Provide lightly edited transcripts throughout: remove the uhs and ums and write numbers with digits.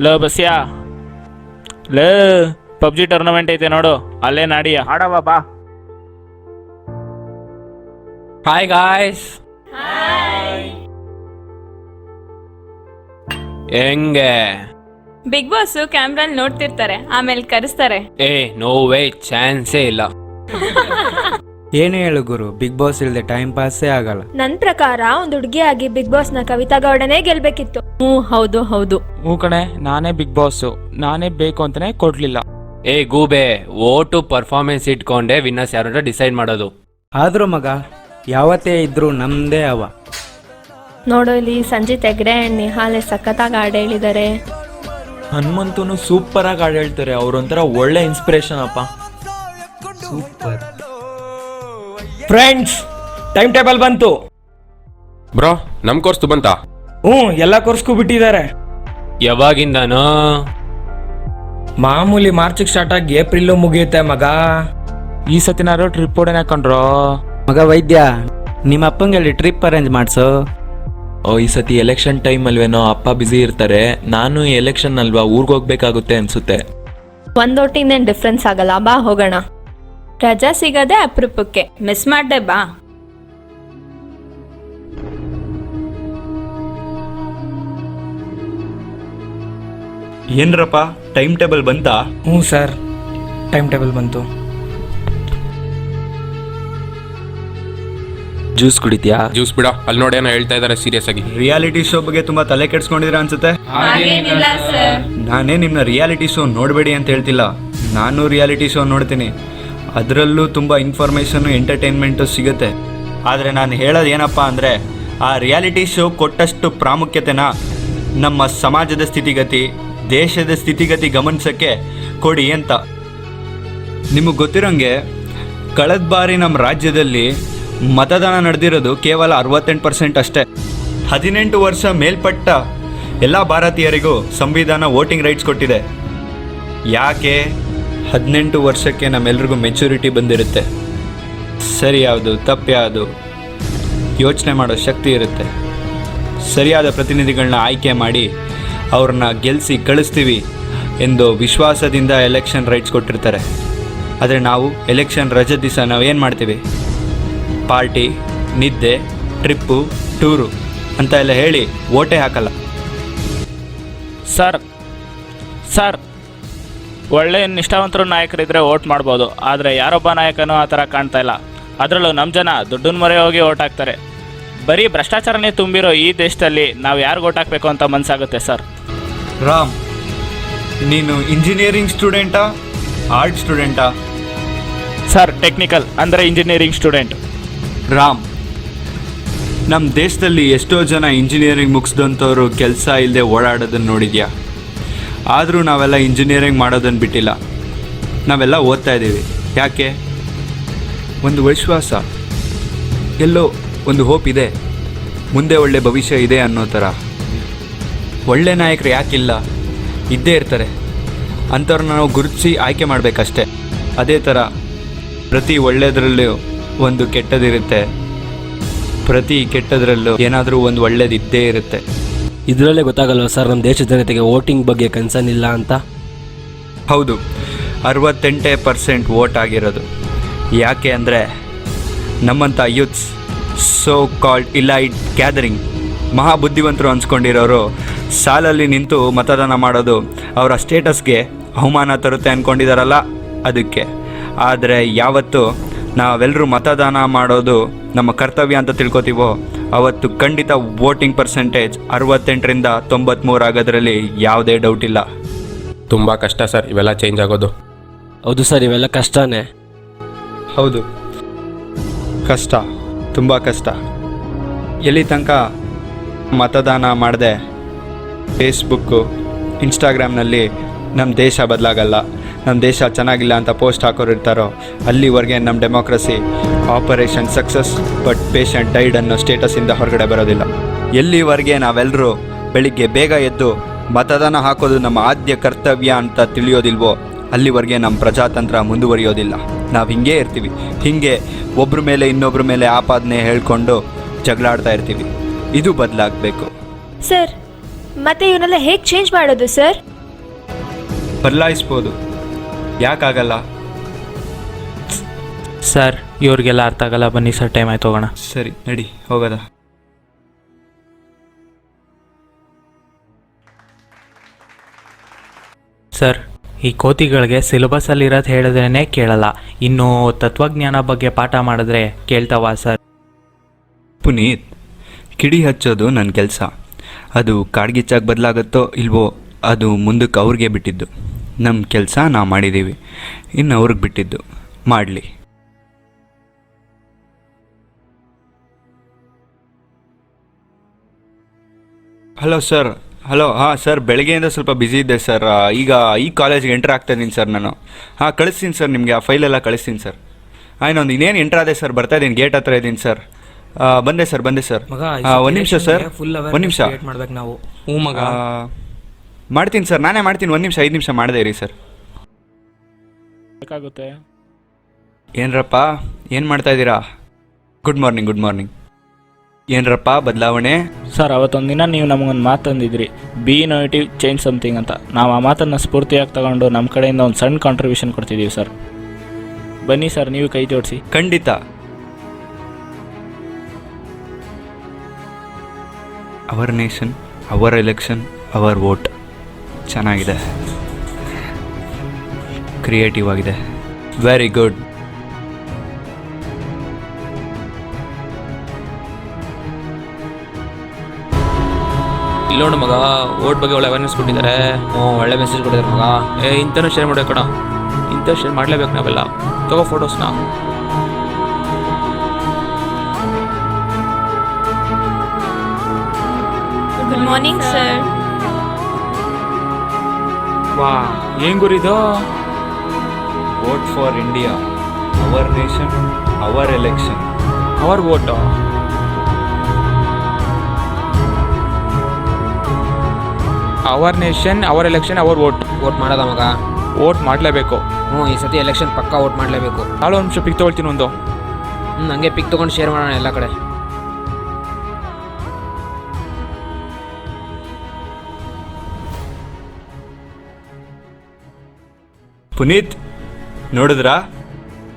Low ಬಸ್ಯಾ, low PUBG tournament ಐತೆ ನೋಡು, ಅಲ್ಲೇ ನಾಡಿಯ ಆಡವ ಬಾ. Hi guys. ಹೆಂಗೆ? ಬಿಗ್ ಬಾಸ್ ಕ್ಯಾಮ್ರಲ್ಲಿ ನೋಡ್ತಿರ್ತಾರೆ, ಆಮೇಲೆ ಕರೆಸ್ತಾರೆ. ನೋ ವೇ, ಚಾನ್ಸೇ ಇಲ್ಲ. ಏನು ಹೇಳು ಗುರು, ಬಿಗ್ ಬಾಸ್ ಇಲ್ದೆ ಟೈಮ್ ಪಾಸೇ ಆಗಲ್ಲ. ನನ್ ಪ್ರಕಾರ ಒಂದು ಹುಡುಗಿಯಾಗಿ ಬಿಗ್ ಬಾಸ್ ನ ಕವಿತಾ ಗೌಡನೇ ಗೆಲ್ಬೇಕಿತ್ತು. ಹೌದು ಹೌದು. ಕಣೆ, ನಾನೇ ಬಿಗ್ ಬಾಸ್, ನಾನೇ ಬೇಕು ಅಂತಾನೆ ಕೊಡ್ಲಿಲ್ಲ. ಗೂಬೆ, ಓಟು ಪರ್ಫಾರ್ಮೆನ್ಸ್ ಇಟ್ಕೊಂಡೆ ವಿನ್ನರ್ಸ್ ಯಾರು ಅಂತ ಡಿಸೈಡ್ ಮಾಡೋದು. ಆದ್ರೂ ಮಗ, ಯಾವತ್ತೇ ಇದ್ರು ನಮ್ದೇ ಅವ. ನೋಡು ಇಲ್ಲಿ ಸಂಜಿತ್ ಹೆಗ್ಡೆ ಅಂಡ್ ನಿಹಾಲೆ ಸಖತ್ತಾಗಿ ಹಾಡು ಹೇಳಿದ್ದಾರೆ. ಹನುಮಂತನು ಸೂಪರ್ ಆಗಿ ಹಾಡು ಹೇಳ್ತಾರೆ. ಅವ್ರೊಂಥರ ಒಳ್ಳೆ ಇನ್ಸ್ಪಿರೇಷನ್ ಅಪ್ಪ. ಸೂಪರ್. ಫ್ರೆಂಡ್ಸ್, ಟೈಮ್ ಟೇಬಲ್ ಬಂತು. ಬ್ರೋ, ನಮ್ ಕೋರ್ಸ್ ಬಂತಾ? ಎಲ್ಲ ಕೋರ್ಸ್ಗೂ ಬಿಟ್ಟಿದ್ದಾರೆ. ಯಾವಾಗಿಂದನೋ? ಮಾಮೂಲಿ ಮಾರ್ಚಿಗೆ ಸ್ಟಾರ್ಟ್ ಆಗಿ ಏಪ್ರಿಲ್ ಮುಗಿಯುತ್ತೆ ಮಗ. ಈ ಸತಿನಾರು ಟ್ರಿಪ್ ಓಡೇನ ಹಾಕೊಂಡ್ರು. ಮಗ ವೈದ್ಯ, ನಿಮ್ಮ ಅಪ್ಪಂಗೆ ಹೇಳಿ ಟ್ರಿಪ್ ಅರೇಂಜ್ ಮಾಡ್ಸು. ಈ ಸತಿ ಎಲೆಕ್ಷನ್ ಟೈಮ್ ಅಲ್ವೇನೋ, ಅಪ್ಪ ಬ್ಯುಸಿ ಇರ್ತಾರೆ. ನಾನು ಎಲೆಕ್ಷನ್ ಅಲ್ವಾ, ಊರ್ಗ್ ಹೋಗ್ಬೇಕಾಗುತ್ತೆ ಅನ್ಸುತ್ತೆ. ಒಂದೊಟ್ಟಿನೇನ್ ಡಿಫ್ರೆನ್ಸ್ ಆಗಲ್ಲ, ಬಾ ಹೋಗೋಣ. ರಜಾ ಸಿಗದೆ ಅಪರೂಪಕ್ಕೆ, ಮಿಸ್ ಮಾಡ್ದೆ ಬಾ. ಏನ್ರಪ್ಪ, ಟೈಮ್ ಟೇಬಲ್ ಬಂತಾ? ಸರ್, ಟೈಮ್ ಟೇಬಲ್ ಬಂತು. ಜ್ಯೂಸ್ ಕುಡಿತೀಯಾ? ಜ್ಯೂಸ್ ಬಿಡ, ಅಲ್ಲಿ ನೋಡಿ ಏನೋ ಹೇಳ್ತಾ ಇದಾರೆ ಸೀರಿಯಸ್ ಆಗಿ. ರಿಯಾಲಿಟಿ ಶೋ ಬಗ್ಗೆ ತುಂಬಾ ತಲೆ ಕೆಡ್ಸ್ಕೊಂಡಿರ ಅನ್ಸುತ್ತೆ. ನಾನೇ ನಿಮ್ನ ರಿಯಾಲಿಟಿ ಶೋ ನೋಡಬೇಡಿ ಅಂತ ಹೇಳ್ತಿಲ್ಲ. ನಾನು ರಿಯಾಲಿಟಿ ಶೋ ನೋಡ್ತೀನಿ, ಅದರಲ್ಲೂ ತುಂಬ ಇನ್ಫಾರ್ಮೇಷನ್ ಎಂಟರ್ಟೈನ್ಮೆಂಟು ಸಿಗುತ್ತೆ. ಆದರೆ ನಾನು ಹೇಳೋದು ಏನಪ್ಪ ಅಂದರೆ, ಆ ರಿಯಾಲಿಟಿ ಶೋ ಕೊಟ್ಟಷ್ಟು ಪ್ರಾಮುಖ್ಯತೆನ ನಮ್ಮ ಸಮಾಜದ ಸ್ಥಿತಿಗತಿ, ದೇಶದ ಸ್ಥಿತಿಗತಿ ಗಮನಿಸೋಕ್ಕೆ ಕೊಡಿ ಅಂತ. ನಿಮಗೆ ಗೊತ್ತಿರೋಂಗೆ ಕಳೆದ ಬಾರಿ ನಮ್ಮ ರಾಜ್ಯದಲ್ಲಿ ಮತದಾನ ನಡೆದಿರೋದು ಕೇವಲ 68% ಅಷ್ಟೇ. 18 ವರ್ಷ ಮೇಲ್ಪಟ್ಟ ಎಲ್ಲ ಭಾರತೀಯರಿಗೂ ಸಂವಿಧಾನ ವೋಟಿಂಗ್ ರೈಟ್ಸ್ ಕೊಟ್ಟಿದೆ. ಯಾಕೆ? 18 ವರ್ಷಕ್ಕೆ ನಮ್ಮೆಲ್ರಿಗೂ ಮೆಚುರಿಟಿ ಬಂದಿರುತ್ತೆ. ಸರಿ ಯಾವುದು, ತಪ್ಪು ಯಾವುದು ಯೋಚನೆ ಮಾಡೋ ಶಕ್ತಿ ಇರುತ್ತೆ. ಸರಿಯಾದ ಪ್ರತಿನಿಧಿಗಳನ್ನ ಆಯ್ಕೆ ಮಾಡಿ ಅವ್ರನ್ನ ಗೆಲ್ಲಿಸಿ ಕಳಿಸ್ತೀವಿ ಎಂದು ವಿಶ್ವಾಸದಿಂದ ಎಲೆಕ್ಷನ್ ರೈಟ್ಸ್ ಕೊಟ್ಟಿರ್ತಾರೆ. ಆದರೆ ನಾವು ಎಲೆಕ್ಷನ್ ರಜೆ ದಿವಸ ನಾವೇನು ಮಾಡ್ತೀವಿ? ಪಾರ್ಟಿ, ನಿದ್ದೆ, ಟ್ರಿಪ್ಪು, ಟೂರು ಅಂತ ಎಲ್ಲ ಹೇಳಿ ಓಟೇ ಹಾಕಲ್ಲ. ಸರ್, ಒಳ್ಳೆ ನಿಷ್ಠಾವಂತರು ನಾಯಕರಿದ್ರೆ ಓಟ್ ಮಾಡ್ಬೋದು. ಆದರೆ ಯಾರೊಬ್ಬ ನಾಯಕನೂ ಆ ಥರ ಕಾಣ್ತಾ ಇಲ್ಲ. ಅದರಲ್ಲೂ ನಮ್ಮ ಜನ ದುಡ್ಡನ್ನ ಮೊರೆ ಹೋಗಿ ಓಟ್ ಹಾಕ್ತಾರೆ. ಬರೀ ಭ್ರಷ್ಟಾಚಾರನೇ ತುಂಬಿರೋ ಈ ದೇಶದಲ್ಲಿ ನಾವು ಯಾರಿಗೆ ಓಟ್ ಹಾಕಬೇಕು ಅಂತ ಮನಸ್ಸಾಗುತ್ತೆ ಸರ್. ರಾಮ್, ನೀನು ಇಂಜಿನಿಯರಿಂಗ್ ಸ್ಟೂಡೆಂಟಾ, ಆರ್ಟ್ ಸ್ಟೂಡೆಂಟಾ? ಸರ್, ಟೆಕ್ನಿಕಲ್ ಅಂದರೆ ಇಂಜಿನಿಯರಿಂಗ್ ಸ್ಟೂಡೆಂಟ್. ರಾಮ್, ನಮ್ಮ ದೇಶದಲ್ಲಿ ಎಷ್ಟೋ ಜನ ಇಂಜಿನಿಯರಿಂಗ್ ಮುಗಿಸ್ದಂಥವ್ರು ಕೆಲಸ ಇಲ್ಲದೆ ಓಡಾಡೋದನ್ನು ನೋಡಿದ್ಯಾ? ಆದರೂ ನಾವೆಲ್ಲ ಇಂಜಿನಿಯರಿಂಗ್ ಮಾಡೋದನ್ನು ಬಿಟ್ಟಿಲ್ಲ. ನಾವೆಲ್ಲ ಓದ್ತಾ ಇದ್ದೀವಿ. ಯಾಕೆ? ಒಂದು ವಿಶ್ವಾಸ, ಎಲ್ಲೋ ಒಂದು ಹೋಪ್ ಇದೆ, ಮುಂದೆ ಒಳ್ಳೆ ಭವಿಷ್ಯ ಇದೆ ಅನ್ನೋ ಥರ. ಒಳ್ಳೆ ನಾಯಕರು ಯಾಕಿಲ್ಲ? ಇದ್ದೇ ಇರ್ತಾರೆ. ಅಂಥವ್ರನ್ನ ನಾವು ಗುರುತಿಸಿ ಆಯ್ಕೆ ಮಾಡಬೇಕಷ್ಟೆ. ಅದೇ ಥರ ಪ್ರತಿ ಒಳ್ಳೆಯದ್ರಲ್ಲೂ ಒಂದು ಕೆಟ್ಟದಿರುತ್ತೆ, ಪ್ರತಿ ಕೆಟ್ಟದ್ರಲ್ಲೂ ಏನಾದರೂ ಒಂದು ಒಳ್ಳೇದಿದ್ದೇ ಇರುತ್ತೆ. ಇದರಲ್ಲೇ ಗೊತ್ತಾಗಲ್ವ ಸರ್ ನಮ್ಮ ದೇಶದ ಜನತೆಗೆ ವೋಟಿಂಗ್ ಬಗ್ಗೆ ಕನ್ಸರ್ನ್ ಇಲ್ಲ ಅಂತ? ಹೌದು, 68% ವೋಟ್ ಆಗಿರೋದು. ಯಾಕೆ ಅಂದರೆ ನಮ್ಮಂಥ youths, so called elite gathering, ಮಹಾಬುದ್ಧಿವಂತರು ಅನ್ಸ್ಕೊಂಡಿರೋರು ಸಾಲಲ್ಲಿ ನಿಂತು ಮತದಾನ ಮಾಡೋದು ಅವರ ಸ್ಟೇಟಸ್ಗೆ ಅವಮಾನ ತರುತ್ತೆ ಅಂದ್ಕೊಂಡಿದ್ದಾರಲ್ಲ, ಅದಕ್ಕೆ. ಆದರೆ ಯಾವತ್ತು ನಾವೆಲ್ಲರೂ ಮತದಾನ ಮಾಡೋದು ನಮ್ಮ ಕರ್ತವ್ಯ ಅಂತ ತಿಳ್ಕೊತೀವೋ ಅವತ್ತು ಖಂಡಿತ ವೋಟಿಂಗ್ ಪರ್ಸೆಂಟೇಜ್ 68ರಿಂದ 93 ಆಗೋದ್ರಲ್ಲಿ ಯಾವುದೇ ಡೌಟ್ ಇಲ್ಲ. ತುಂಬಾ ಕಷ್ಟ ಸರ್ ಇವೆಲ್ಲ ಚೇಂಜ್ ಆಗೋದು. ಹೌದು ಸರ್, ಇವೆಲ್ಲ ಕಷ್ಟನೇ. ಹೌದು, ಕಷ್ಟ, ತುಂಬ ಕಷ್ಟ. ಎಲ್ಲಿ ತನಕ ಮತದಾನ ಮಾಡದೆ ಫೇಸ್ಬುಕ್ಕು, ಇನ್ಸ್ಟಾಗ್ರಾಮ್ನಲ್ಲಿ ನಮ್ಮ ದೇಶ ಬದಲಾಗಲ್ಲ, ನಮ್ಮ ದೇಶ ಚೆನ್ನಾಗಿಲ್ಲ ಅಂತ ಪೋಸ್ಟ್ ಹಾಕೋರು ಇರ್ತಾರೋ ಅಲ್ಲಿವರೆಗೆ ನಮ್ಮ democracy operation success but patient died ಅನ್ನೋ ಸ್ಟೇಟಸಿಂದ ಹೊರಗಡೆ ಬರೋದಿಲ್ಲ. ಎಲ್ಲಿವರೆಗೆ ನಾವೆಲ್ಲರೂ ಬೆಳಿಗ್ಗೆ ಬೇಗ ಎದ್ದು ಮತದಾನ ಹಾಕೋದು ನಮ್ಮ ಆದ್ಯ ಕರ್ತವ್ಯ ಅಂತ ತಿಳಿಯೋದಿಲ್ವೋ ಅಲ್ಲಿವರೆಗೆ ನಮ್ಮ ಪ್ರಜಾತಂತ್ರ ಮುಂದುವರಿಯೋದಿಲ್ಲ. ನಾವು ಹಿಂಗೇ ಇರ್ತೀವಿ. ಹೀಗೆ ಒಬ್ಬರ ಮೇಲೆ ಇನ್ನೊಬ್ಬರ ಮೇಲೆ ಆಪಾದನೆ ಹೇಳ್ಕೊಂಡು ಜಗಳಾಡ್ತಾ ಇರ್ತೀವಿ. ಇದು ಬದಲಾಗಬೇಕು. ಸರ್, ಮತ್ತೆ ಇವನ್ನೆಲ್ಲ ಹೇಗೆ ಚೇಂಜ್ ಮಾಡೋದು ಸರ್? ಬದಲಾಯಿಸ್ಬೋದು, ಯಾಕಾಗಲ್ಲ? ಸರ್ ಇವ್ರಿಗೆಲ್ಲ ಅರ್ಥ ಆಗಲ್ಲ, ಬನ್ನಿ ಸರ್, ಟೈಮ್ ಆಯ್ತು, ಹೋಗೋಣ. ಸರಿ ನಡಿ ಹೋಗೋದ. ಸರ್ ಈ ಕೋತಿಗಳಿಗೆ ಸಿಲೆಬಸ್ಸಲ್ಲಿರೋದು ಹೇಳಿದ್ರೇ ಕೇಳಲ್ಲ, ಇನ್ನು ತತ್ವಜ್ಞಾನ ಬಗ್ಗೆ ಪಾಠ ಮಾಡಿದ್ರೆ ಕೇಳ್ತಾವ ಸರ್? ಪುನೀತ್, ಕಿಡಿ ಹಚ್ಚೋದು ನನ್ನ ಕೆಲಸ. ಅದು ಕಾಡ್ಗಿಚ್ಚಾಗಿ ಬದಲಾಗುತ್ತೋ ಇಲ್ವೋ ಅದು ಮುಂದಕ್ಕೆ ಅವ್ರಿಗೆ ಬಿಟ್ಟಿದ್ದು. ನಮ್ಮ ಕೆಲಸ ನಾವು ಮಾಡಿದ್ದೀವಿ, ಇನ್ನು ಅವ್ರಿಗೆ ಬಿಟ್ಟಿದ್ದು ಮಾಡಲಿ. Hello sir. ಹಲೋ. ಹಾಂ ಸರ್, ಬೆಳಗ್ಗೆಯಿಂದ ಸ್ವಲ್ಪ ಬ್ಯುಸಿ ಇದ್ದೆ ಸರ್. ಈಗ ಈ ಕಾಲೇಜ್ಗೆ ಎಂಟ್ರ್ ಆಗ್ತಾ ಇದ್ದೀನಿ ಸರ್ ನಾನು. ಹಾಂ ಕಳಿಸ್ತೀನಿ ಸರ್, ನಿಮಗೆ ಆ ಫೈಲೆಲ್ಲ ಕಳಿಸ್ತೀನಿ ಸರ್. ಇನ್ನೊಂದು ಇನ್ನೇನು ಎಂಟ್ರ್ ಆದೆ ಸರ್, ಬರ್ತಾ ಇದ್ದೀನಿ, ಗೇಟ್ ಹತ್ರ ಇದ್ದೀನಿ ಸರ್. ಬಂದೆ ಸರ್. ಒಂದು ನಿಮಿಷ ಸರ್, ಒಂದು ನಿಮಿಷ ಮಾಡ್ಬೇಕು ನಾವು. ಹ್ಞೂ ಮಗ. ಮಾಡ್ತೀನಿ ಸರ್, ನಾನೇ ಮಾಡ್ತೀನಿ. 1 ನಿಮಿಷ 5 ನಿಮಿಷ ಮಾಡದೇ ಇರಿ ಸರ್. ಬೇಕಾಗುತ್ತೆ. ಏನರಪ್ಪ ಏನು ಮಾಡ್ತಾ ಇದ್ದೀರಾ? Good morning. ಏನರಪ್ಪ ಬದಲಾವಣೆ? ಸರ್ ಅವತ್ತೊಂದಿನ ನೀವು ನಮಗೊಂದು ಮಾತು ತಂದಿದ್ರಿ, ಬಿ ಇನೋವೇಟಿವ್ ಚೇಂಜ್ ಸಮಥಿಂಗ್ ಅಂತ. ನಾವು ಆ ಮಾತನ್ನು ಸ್ಫೂರ್ತಿಯಾಗಿ ತಗೊಂಡು ನಮ್ಮ ಕಡೆಯಿಂದ ಒಂದು ಸಣ್ಣ ಕಾಂಟ್ರಿಬ್ಯೂಷನ್ ಕೊಡ್ತಿದ್ದೀವಿ ಸರ್. ಬನ್ನಿ ಸರ್, ನೀವು ಕೈ ಜೋಡಿಸಿ. ಖಂಡಿತ. Our nation, our election, our vote. ಚೆನ್ನಾಗಿದೆ, ಕ್ರಿಯೇಟಿವ್ ಆಗಿದೆ, ವೆರಿ ಗುಡ್. ಇಲ್ಲೋಣ ಮಗ, ಓಟ್ ಬಗ್ಗೆ ಒಳ್ಳೆ ಅವೇರ್ನೆಸ್ ಕೊಟ್ಟಿದ್ದಾರೆ. ಒಳ್ಳೆ ಮೆಸೇಜ್ ಕೊಟ್ಟಿದ್ದಾರೆ ಮಗ. ಇಂಥನೂ ಶೇರ್ ಮಾಡಬೇಕು ಕಣ, ಇಂಥ ಶೇರ್ ಮಾಡಲೇಬೇಕು ನಾವೆಲ್ಲ. ತಗೋ ಫೋಟೋಸ್ನ. Good morning sir. ವಾ ಏನು ಗುರಿದು? Vote for India, our nation, our election, our vote. Our nation, our election, our vote. Vote ಮಾಡೋದ ಮಗ? ವೋಟ್ ಮಾಡಲೇಬೇಕು. ಈ ಸತಿ ಎಲೆಕ್ಷನ್ ಪಕ್ಕ ವೋಟ್ ಮಾಡಲೇಬೇಕು. ನಾಳೆ ಒಂದು ನಿಮಿಷ ಪಿಕ್ ತೊಗೊಳ್ತೀನಿ ಒಂದು. ಹಂಗೆ ಪಿಕ್ ತೊಗೊಂಡು ಶೇರ್ ಮಾಡೋಣ ಎಲ್ಲ ಕಡೆ. ಪುನೀತ್ ನೋಡಿದ್ರಾ?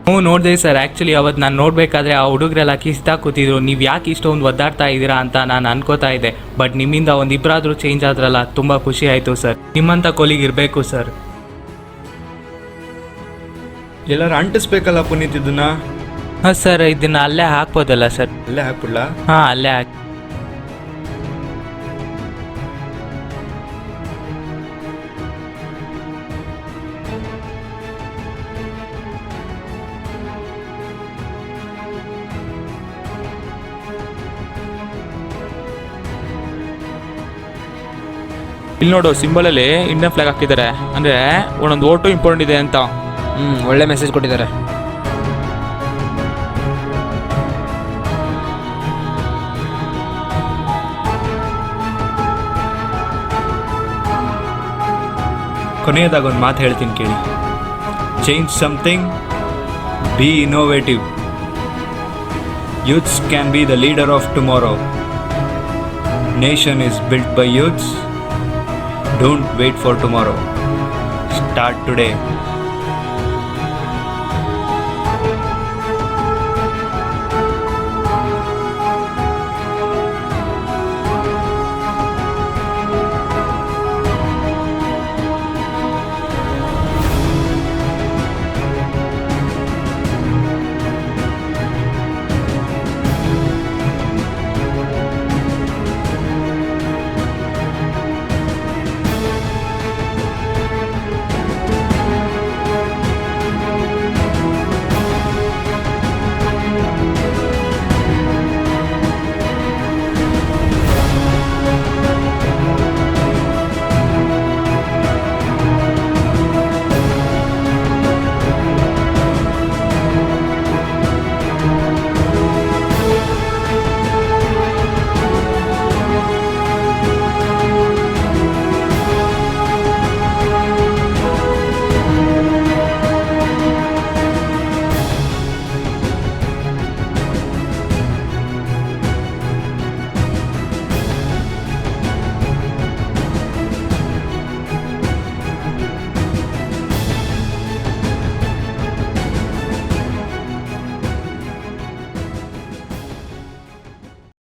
ಹ್ಞೂ ನೋಡಿದೆ ಸರ್. ಆ್ಯಕ್ಚುಲಿ ಅವತ್ತು ನಾನು ನೋಡಬೇಕಾದ್ರೆ ಆ ಹುಡುಗರೆಲ್ಲ ಕಿಸ್ತಾ ಕೂತಿದ್ರು. ನೀವು ಯಾಕೆ ಇಷ್ಟೊಂದು ಒದ್ದಾಡ್ತಾ ಇದ್ದೀರಾ ಅಂತ ನಾನು ಅನ್ಕೋತಾ ಇದ್ದೆ. ಬಟ್ ನಿಮ್ಮಿಂದ ಒಂದಿಬ್ಬರಾದರೂ ಚೇಂಜ್ ಆದ್ರಲ್ಲ, ತುಂಬ ಖುಷಿ ಆಯಿತು ಸರ್. ನಿಮ್ಮಂಥ ಕೊಲಿಗ್ ಇರಬೇಕು ಸರ್. ಎಲ್ಲರೂ ಅಂಟಿಸ್ಬೇಕಲ್ಲ ಪುನೀತ್ ಇದನ್ನ. ಹಾಂ ಸರ್, ಇದನ್ನು ಅಲ್ಲೇ ಹಾಕ್ಬೋದಲ್ಲ ಸರ್? ಅಲ್ಲೇ ಹಾಕ್ಬಿಡ್ಲಾ? ಹಾಂ ಅಲ್ಲೇ ಹಾಕಿ. ಇಲ್ಲಿ ನೋಡು, ಸಿಂಬಲಲ್ಲಿ ಇಂಡಿಯನ್ ಫ್ಲಾಗ್ ಹಾಕಿದ್ದಾರೆ, ಅಂದರೆ ಒಂದೊಂದು ಓಟು ಇಂಪಾರ್ಟೆಂಟ್ ಇದೆ ಅಂತ. ಒಳ್ಳೆ ಮೆಸೇಜ್ ಕೊಟ್ಟಿದ್ದಾರೆ. ಕೊನೆಯದಾಗ ಒಂದು ಮಾತು ಹೇಳ್ತೀನಿ ಕೇಳಿ. Change something, B innovative. Youths can be the leader of tomorrow. Nation is built by youths. Don't wait for tomorrow. Start today.